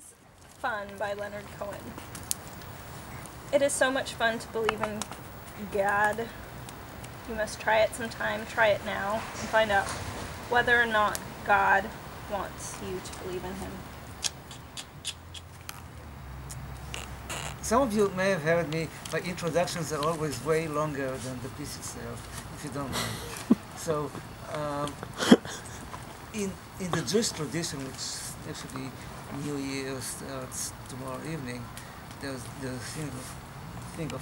is Fun by Leonard Cohen. It is so much fun to believe in God. You must try it sometime, try it now, and find out whether or not God wants you to believe in Him. Some of you may have heard me, my introductions are always way longer than the piece itself, if you don't mind. So, in the Jewish tradition, which actually New Year starts tomorrow evening, there's the thing of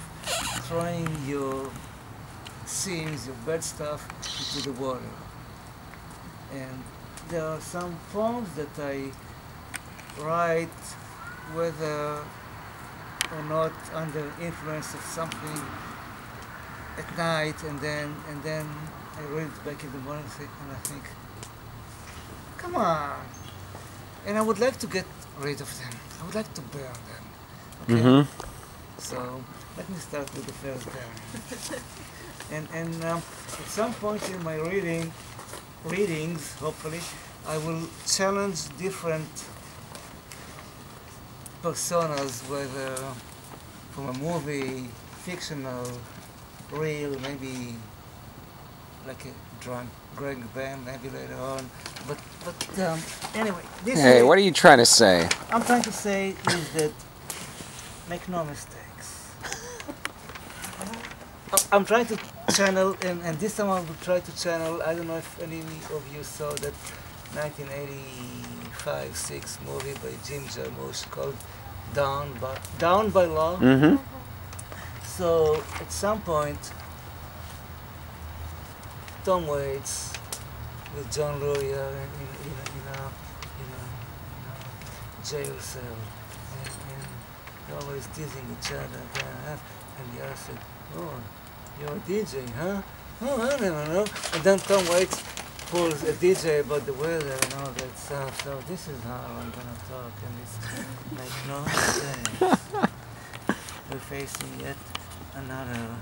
throwing your sins, your bad stuff, into the water. And there are some poems that I write whether or not under influence of something at night, and then I read it back in the morning and I think, come on. And I would like to get rid of them. I would like to burn them. Okay? Mm-hmm. So let me start with the first burn. and at some point in my readings, hopefully, I will challenge different personas, whether from a movie, fictional, real, maybe like a drunk Greg Van, maybe later on. But anyway, this Hey, what are you trying to say? I'm trying to say is that make no mistakes. I'm trying to channel, and this time I will try to channel, I don't know if any of you saw that 1985-6 movie by Jim Jarmusch called Down by Law. Mm-hmm. So at some point, Tom Waits with John Lawyer in a jail cell, and they're always teasing each other, and the other said, "Oh, you're a DJ, huh? Oh, I never know." And then Tom Waits pulls a DJ about the weather and all that stuff. So this is how I'm gonna talk, and it's like no sense. We're facing yet another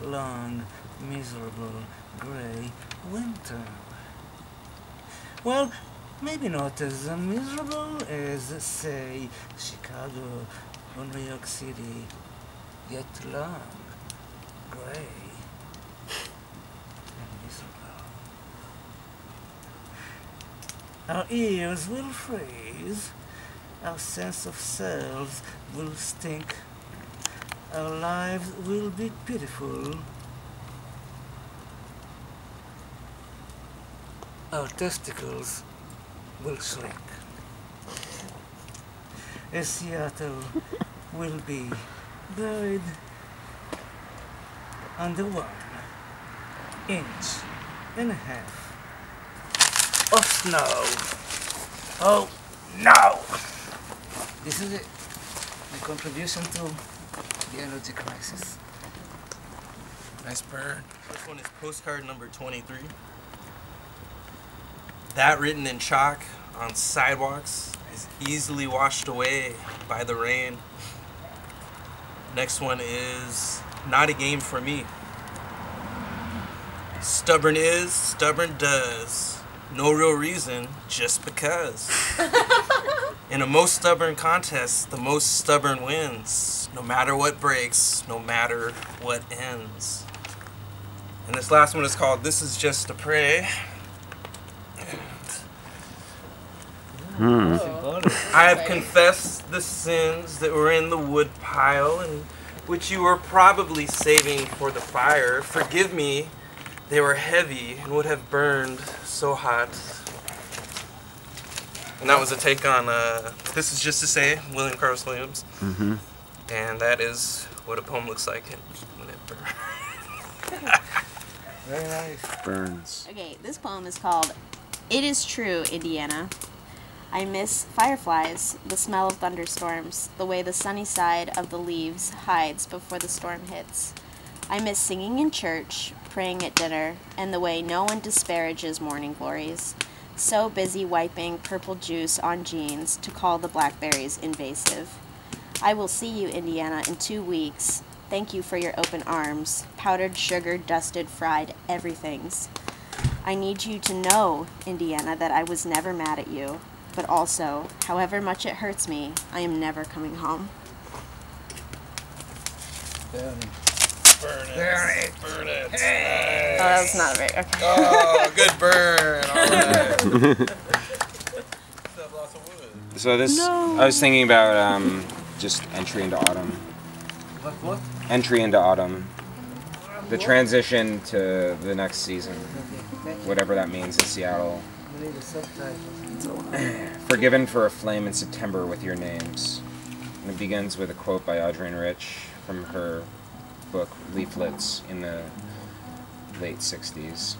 long, miserable, gray winter. Well, maybe not as miserable as, say, Chicago or New York City, yet long, gray, and miserable. Our ears will freeze, our sense of selves will stink, our lives will be pitiful, our testicles will shrink. As Seattle will be buried under 1.5 inches of snow. Oh no! This is it. My contribution to the energy crisis. Nice bird. This one is postcard number 23. That written in chalk on sidewalks is easily washed away by the rain. Next one is not a game for me. Stubborn is, stubborn does. No real reason, just because. In a most stubborn contest, the most stubborn wins. No matter what breaks, no matter what ends. And this last one is called This Is Just a Prey. I have confessed the sins that were in the wood pile, and which you were probably saving for the fire. Forgive me, they were heavy and would have burned so hot. And that was a take on This Is Just to Say, William Carlos Williams. Mm-hmm. And that is what a poem looks like when it burns. Very nice. Burns. Okay, this poem is called It Is True, Indiana. I miss fireflies, the smell of thunderstorms, the way the sunny side of the leaves hides before the storm hits. I miss singing in church, praying at dinner, and the way no one disparages morning glories. So busy wiping purple juice on jeans to call the blackberries invasive. I will see you, Indiana, in 2 weeks. Thank you for your open arms, powdered sugar, dusted, fried, everythings. I need you to know, Indiana, that I was never mad at you. But also, however much it hurts me, I am never coming home. Burn it. Burn it. Oh, that was not very, okay. Oh, good burn. All right. So this, I was thinking about just entry into autumn. What? Entry into autumn. The transition to the next season, whatever that means in Seattle. We need a subtitle. Forgiven for a flame in September with your names. And it begins with a quote by Adrienne Rich from her book Leaflets in the late 60s.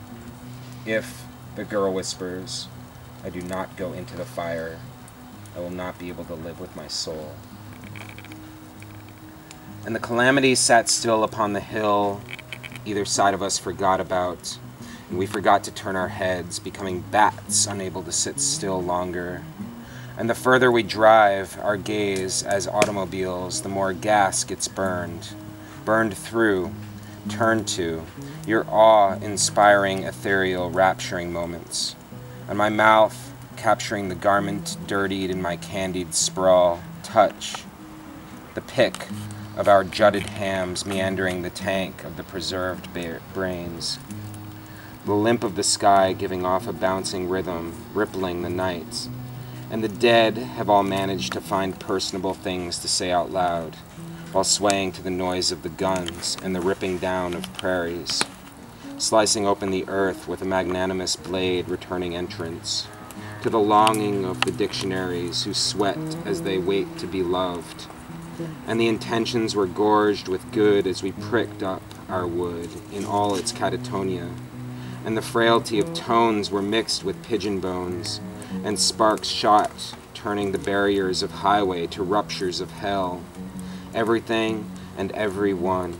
If, the girl whispers, I do not go into the fire, I will not be able to live with my soul. And the calamity sat still upon the hill either side of us forgot about, and we forgot to turn our heads, becoming bats unable to sit still longer. And the further we drive our gaze as automobiles, the more gas gets burned through, turned to, your awe-inspiring, ethereal, rapturing moments. And my mouth, capturing the garment dirtied in my candied sprawl, touch, the pick of our jutted hams meandering the tank of the preserved brains. The limp of the sky giving off a bouncing rhythm, rippling the night. And the dead have all managed to find personable things to say out loud, while swaying to the noise of the guns and the ripping down of prairies, slicing open the earth with a magnanimous blade returning entrance, to the longing of the dictionaries who sweat as they wait to be loved. And the intentions were gorged with good as we pricked up our wood in all its catatonia, and the frailty of tones were mixed with pigeon bones, and sparks shot, turning the barriers of highway to ruptures of hell. Everything and everyone,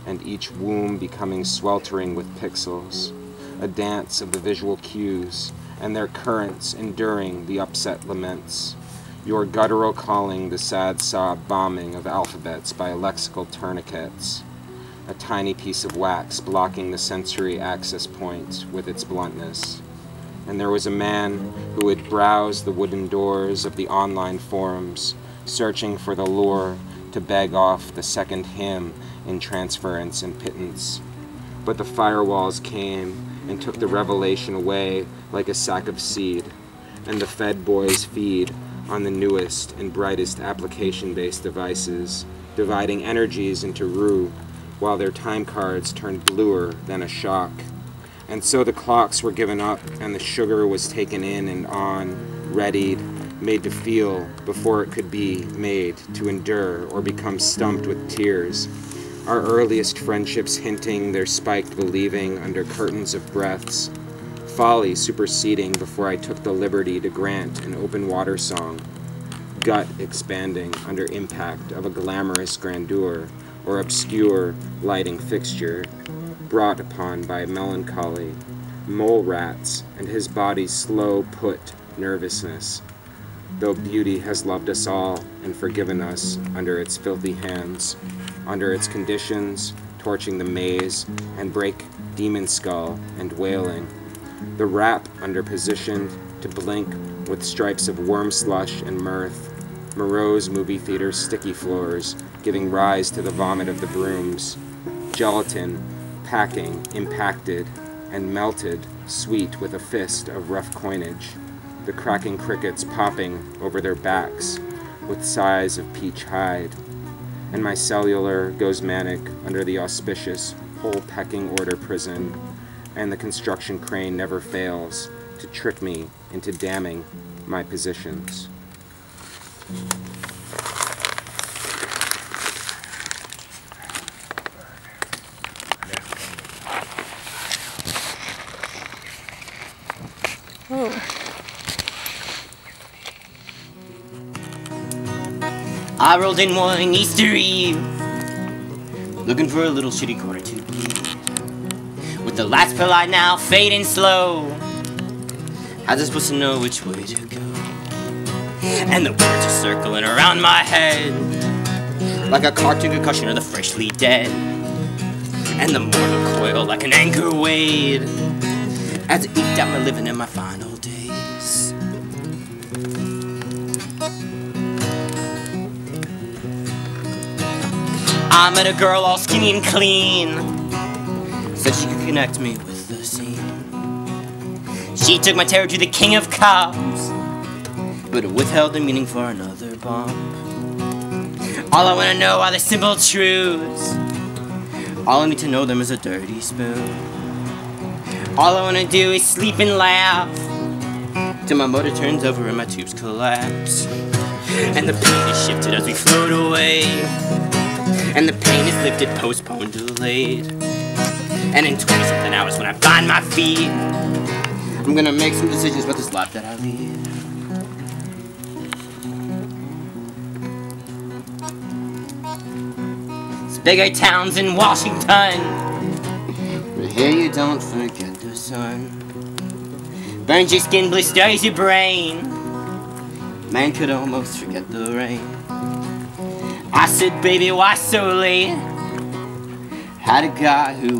and each womb becoming sweltering with pixels, a dance of the visual cues, and their currents enduring the upset laments. Your guttural calling the sad sob bombing of alphabets by lexical tourniquets, a tiny piece of wax blocking the sensory access point with its bluntness. And there was a man who would browse the wooden doors of the online forums, searching for the lure to beg off the second hymn in transference and pittance. But the firewalls came and took the revelation away like a sack of seed, and the Fed boys feed on the newest and brightest application-based devices, dividing energies into roux, while their time cards turned bluer than a shock. And so the clocks were given up, and the sugar was taken in and on, readied, made to feel before it could be made to endure or become stumped with tears. Our earliest friendships hinting their spiked believing under curtains of breaths, folly superseding before I took the liberty to grant an open water song, gut expanding under impact of a glamorous grandeur or obscure lighting fixture, brought upon by melancholy, mole rats, and his body's slow-put nervousness, though beauty has loved us all and forgiven us under its filthy hands, under its conditions, torching the maze, and break demon skull and wailing, the rap underpositioned to blink with stripes of worm slush and mirth, Moreau's movie theater sticky floors giving rise to the vomit of the brooms, gelatin packing, impacted, and melted, sweet with a fist of rough coinage, the cracking crickets popping over their backs with sighs of peach hide, and my cellular goes manic under the auspicious whole pecking order prison, and the construction crane never fails to trick me into damning my positions. I rolled in one Easter Eve, looking for a little shitty corner to eat. With the lights per light now fading slow, how's I supposed to know which way to go? And the words are circling around my head like a cartoon concussion of the freshly dead. And the mortal coil like an anchor weighed as it eked out my living in my final days. I met a girl all skinny and clean, said she could connect me with the scene. She took my terror to the king of cops, but withheld the meaning for another bump. All I wanna know are the simple truths. All I need to know them is a dirty spoon. All I wanna do is sleep and laugh till my motor turns over and my tubes collapse. And the pain is shifted as we float away, and the pain is lifted, postponed, delayed. And in 20-something hours when I find my feet, I'm gonna make some decisions about this life that I lead. It's bigger towns in Washington, but here you don't forget the sun. Burns your skin, blisters your brain. Man could almost forget the rain. I said, baby, why so late? Had a guy who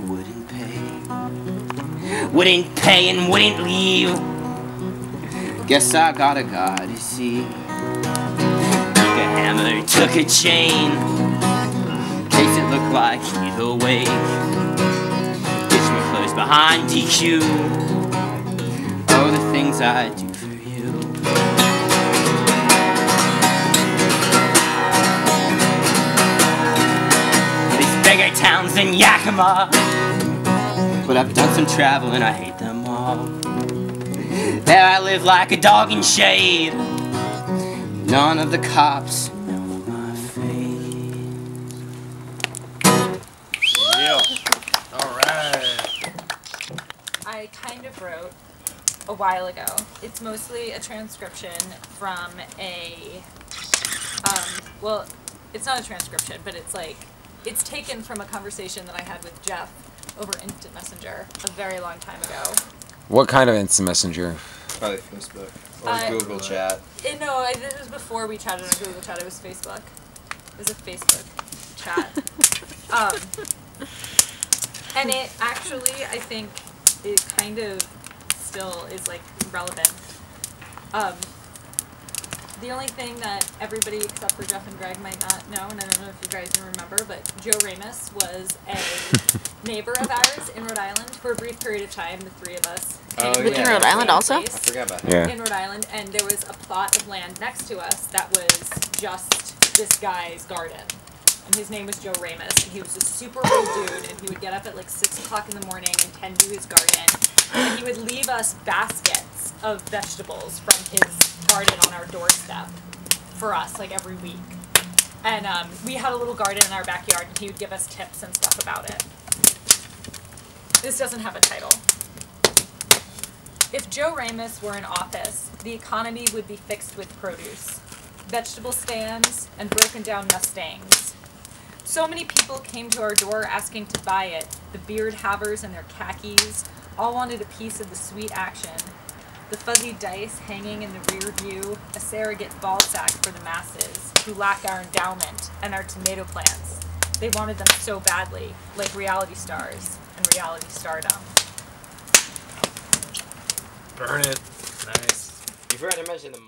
wouldn't pay and wouldn't leave. Guess I got a guy to see. Took a hammer, took a chain, in case it looked like he'd awake. Ditched my clothes behind DQ. Oh, the things I do for you. These bigger towns than Yakima, but I've done some travel and I hate them all. There I live like a dog in shade. None of the cops know my face. Yeah. Alright. I kind of wrote a while ago. It's mostly a transcription from a, well, it's not a transcription, but it's like, it's taken from a conversation that I had with Jeff over Instant Messenger a very long time ago. What kind of instant messenger? Probably Facebook or Google Chat. No, it was before we chatted on Google Chat. It was Facebook. It was a Facebook chat. And it actually, I think, it kind of still is like relevant. The only thing that everybody except for Jeff and Greg might not know, and I don't know if you guys can remember, but Joe Ramus was a neighbor of ours in Rhode Island for a brief period of time. The three of us. Lived in Rhode Island also? I forgot about that. Yeah. In Rhode Island, and there was a plot of land next to us that was just this guy's garden. And his name was Joe Ramus, and he was a super rude dude, and he would get up at like 6 o'clock in the morning and tend to his garden, and he would leave us baskets of vegetables from his garden on our doorstep for us, like every week. And we had a little garden in our backyard, and he would give us tips and stuff about it. This doesn't have a title. If Joe Ramus were in office, the economy would be fixed with produce, vegetable stands, and broken down Mustangs. So many people came to our door asking to buy it. The beard havers in their khakis all wanted a piece of the sweet action. The fuzzy dice hanging in the rear view, a surrogate ball sack for the masses who lack our endowment and our tomato plants. They wanted them so badly, like reality stars and reality stardom. Burn it. Nice. You forgot to mention the